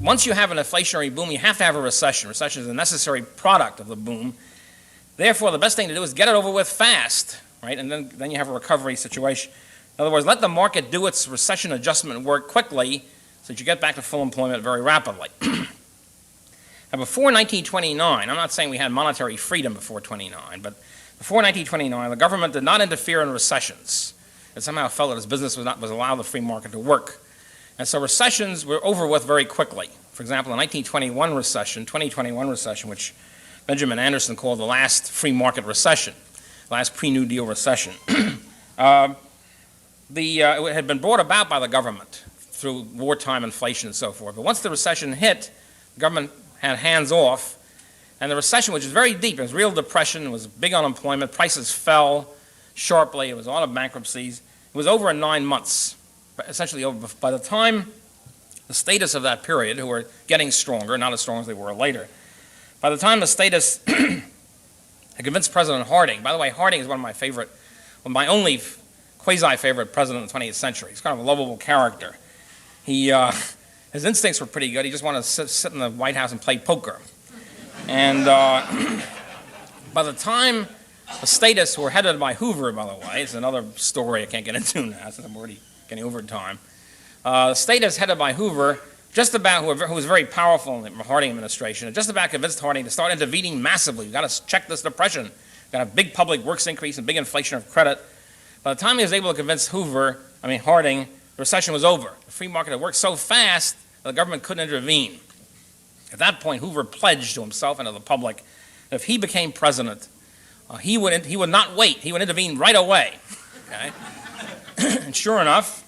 once you have an inflationary boom, you have to have a recession. Recession is a necessary product of the boom. Therefore, the best thing to do is get it over with fast, right? And then you have a recovery situation. In other words, let the market do its recession adjustment work quickly so that you get back to full employment very rapidly. Now, before 1929, I'm not saying we had monetary freedom before 29, but before 1929, the government did not interfere in recessions. It somehow felt that its business was allowed the free market to work. And so recessions were over with very quickly. For example, the 2021 recession, which Benjamin Anderson called the last free market recession, last pre-New Deal recession. It had been brought about by the government through wartime inflation and so forth. But once the recession hit, the government had hands off, and the recession, which was very deep, it was real depression, it was big unemployment, prices fell sharply, it was a lot of bankruptcies. It was over in 9 months, essentially over. By the time the status of that period, who were getting stronger, not as strong as they were later, by the time the status had convinced President Harding, by the way, Harding is one of my only quasi-favorite president of the 20th century. He's kind of a lovable character. His instincts were pretty good. He just wanted to sit in the White House and play poker. And by the time the status were headed by Hoover, by the way, it's another story I can't get into now since I'm already getting over time. The status headed by Hoover, just about, who was very powerful in the Harding administration, just about convinced Harding to start intervening massively. We've got to check this depression. We've got a big public works increase and big inflation of credit. By the time he was able to convince Harding, the recession was over. The free market had worked so fast that the government couldn't intervene. At that point, Hoover pledged to himself and to the public that if he became president, he would not wait. He would intervene right away. Okay? And sure enough,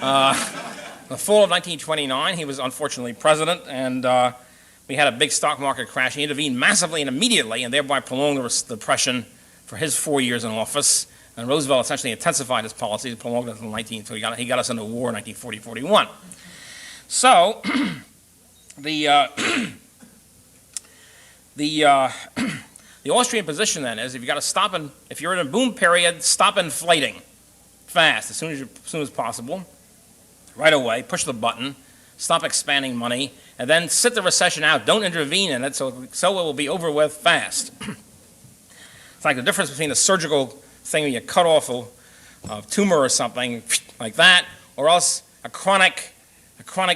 the fall of 1929, he was unfortunately president, and we had a big stock market crash. He intervened massively and immediately, and thereby prolonged the depression for his 4 years in office. And Roosevelt essentially intensified his policies, prolonged it until so he got us into war in 1940-41. So the Austrian position then is if you're in a boom period, stop inflating fast as soon as possible, right away, push the button, stop expanding money, and then sit the recession out. Don't intervene in it, so it will be over with fast. It's like the difference between a surgical thing where you cut off a tumor or something like that, or else a chronic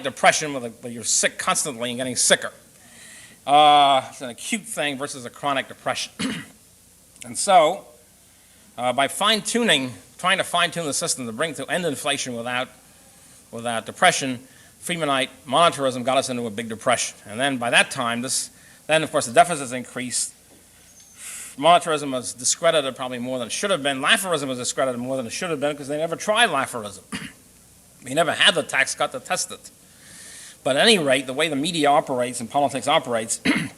depression where you're sick constantly and getting sicker. It's an acute thing versus a chronic depression. And so, by trying to fine-tune the system to end inflation without depression, Friedmanite monetarism got us into a big depression. And then by that time, then of course the deficits increased. Monetarism was discredited probably more than it should have been. Lafferism was discredited more than it should have been because they never tried Lafferism. They never had the tax cut to test it. But at any rate, the way the media operates and politics operates, the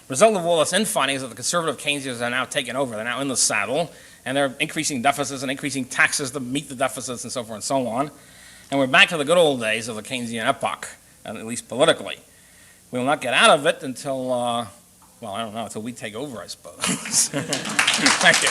result of all this infighting is that the conservative Keynesians are now taking over. They're now in the saddle, and they're increasing deficits and increasing taxes to meet the deficits and so forth and so on. And we're back to the good old days of the Keynesian epoch, at least politically. We will not get out of it until, well, I don't know, until we take over, I suppose. Thank you.